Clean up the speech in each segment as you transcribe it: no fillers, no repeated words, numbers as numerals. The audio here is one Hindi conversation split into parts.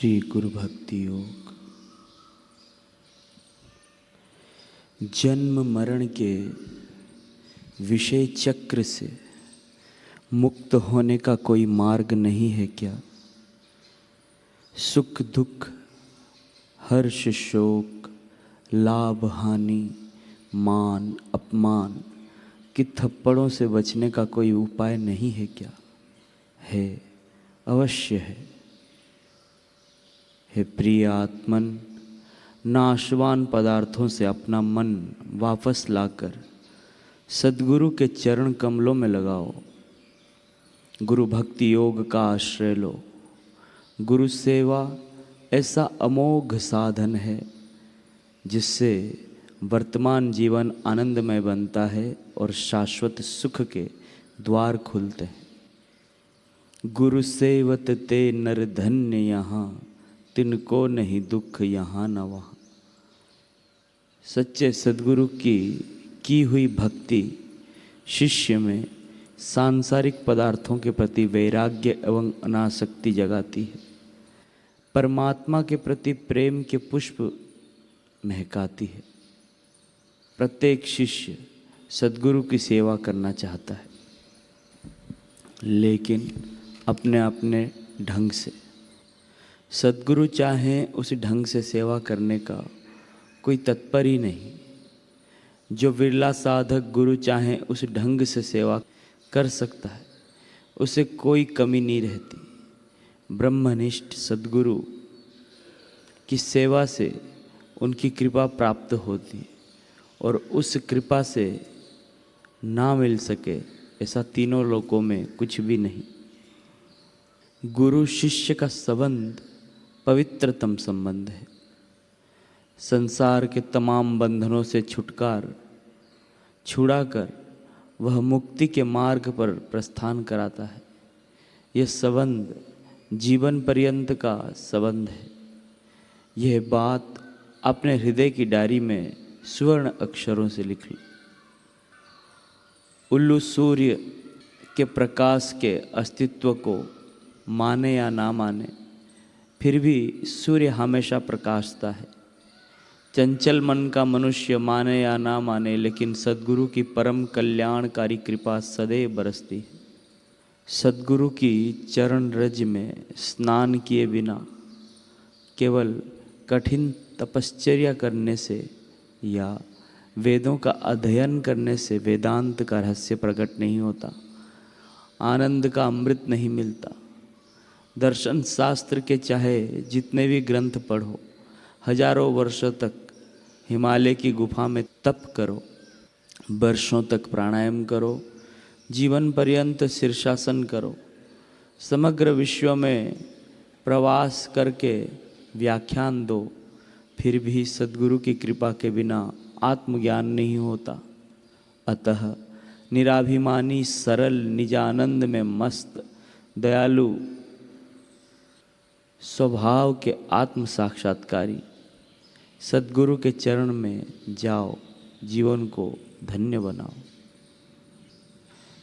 श्री गुरु भक्ति योग। जन्म मरण के विषय चक्र से मुक्त होने का कोई मार्ग नहीं है क्या? सुख दुख, हर्ष शोक, लाभ हानि, मान अपमान कि थप्पड़ों से बचने का कोई उपाय नहीं है क्या? है, अवश्य है। हे प्रिय आत्मन, नाशवान पदार्थों से अपना मन वापस लाकर सद्गुरु के चरण कमलों में लगाओ। गुरु भक्ति योग का आश्रय लो। गुरु सेवा ऐसा अमोघ साधन है जिससे वर्तमान जीवन आनंदमय बनता है और शाश्वत सुख के द्वार खुलते हैं। गुरु सेवत ते नर धन्य यहाँ, तिनको नहीं दुख यहाँ न वहाँ। सच्चे सद्गुरु की हुई भक्ति शिष्य में सांसारिक पदार्थों के प्रति वैराग्य एवं अनासक्ति जगाती है। परमात्मा के प्रति प्रेम के पुष्प महकाती है। प्रत्येक शिष्य सद्गुरु की सेवा करना चाहता है, लेकिन अपने अपने ढंग से। सद्गुरु चाहें उस ढंग से सेवा करने का कोई तत्पर ही नहीं। जो विरला साधक गुरु चाहें उस ढंग से सेवा कर सकता है, उसे कोई कमी नहीं रहती। ब्रह्मनिष्ठ सद्गुरु की सेवा से उनकी कृपा प्राप्त होती है और उस कृपा से ना मिल सके ऐसा तीनों लोकों में कुछ भी नहीं। गुरु शिष्य का संबंध पवित्रतम संबंध है। संसार के तमाम बंधनों से छुड़ाकर वह मुक्ति के मार्ग पर प्रस्थान कराता है। यह संबंध जीवन पर्यंत का संबंध है। यह बात अपने हृदय की डायरी में स्वर्ण अक्षरों से लिख लो। उल्लू सूर्य के प्रकाश के अस्तित्व को माने या ना माने, फिर भी सूर्य हमेशा प्रकाशता है। चंचल मन का मनुष्य माने या ना माने, लेकिन सद्गुरु की परम कल्याणकारी कृपा सदैव बरसती है। सद्गुरु की चरण रज में स्नान किए बिना केवल कठिन तपश्चर्या करने से या वेदों का अध्ययन करने से वेदांत का रहस्य प्रकट नहीं होता। आनंद का अमृत नहीं मिलता। दर्शन शास्त्र के चाहे जितने भी ग्रंथ पढ़ो, हजारों वर्षों तक हिमालय की गुफा में तप करो, वर्षों तक प्राणायाम करो, जीवन पर्यंत शीर्षासन करो, समग्र विश्व में प्रवास करके व्याख्यान दो, फिर भी सद्गुरु की कृपा के बिना आत्मज्ञान नहीं होता। अतः निराभिमानी सरल निजानंद में मस्त दयालु स्वभाव के आत्म साक्षात्कारी सद्गुरु के चरण में जाओ, जीवन को धन्य बनाओ।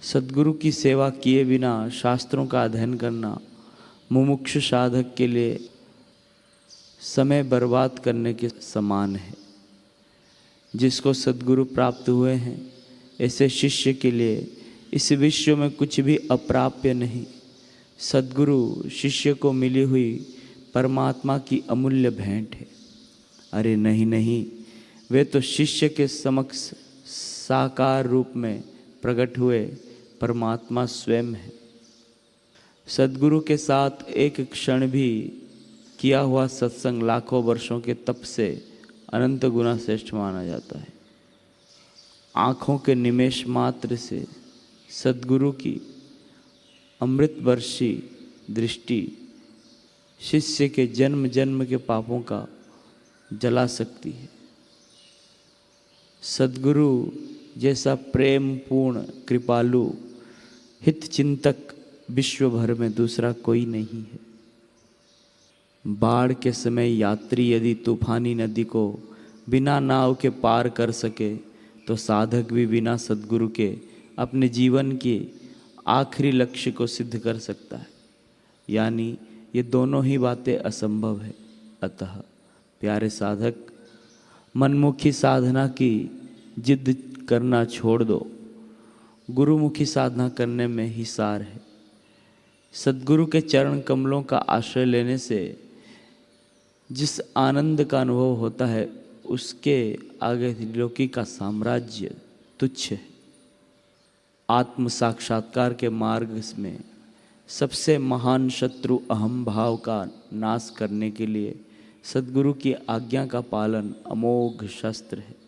सद्गुरु की सेवा किए बिना शास्त्रों का अध्ययन करना मुमुक्षु साधक के लिए समय बर्बाद करने के समान है। जिसको सद्गुरु प्राप्त हुए हैं, ऐसे शिष्य के लिए इस विश्व में कुछ भी अप्राप्य नहीं। सद्गुरु शिष्य को मिली हुई परमात्मा की अमूल्य भेंट है। अरे नहीं नहीं, वे तो शिष्य के समक्ष साकार रूप में प्रकट हुए परमात्मा स्वयं है। सद्गुरु के साथ एक क्षण भी किया हुआ सत्संग लाखों वर्षों के तप से अनंत गुना श्रेष्ठ माना जाता है। आँखों के निमेष मात्र से सद्गुरु की अमृत वर्षी दृष्टि शिष्य के जन्म जन्म के पापों का जला सकती है। सद्गुरु जैसा प्रेम पूर्ण कृपालु हित चिंतक विश्व भर में दूसरा कोई नहीं है। बाढ़ के समय यात्री यदि तूफानी नदी को बिना नाव के पार कर सके, तो साधक भी बिना सद्गुरु के अपने जीवन के आखिरी लक्ष्य को सिद्ध कर सकता है। यानी ये दोनों ही बातें असंभव है। अतः प्यारे साधक, मनमुखी साधना की जिद करना छोड़ दो, गुरुमुखी साधना करने में ही सार है। सद्गुरु के चरण कमलों का आश्रय लेने से जिस आनंद का अनुभव होता है, उसके आगे त्रिलोकी का साम्राज्य तुच्छ है। आत्म साक्षात्कार के मार्ग में सबसे महान शत्रु अहम भाव का नाश करने के लिए सद्गुरु की आज्ञा का पालन अमोघ शस्त्र है।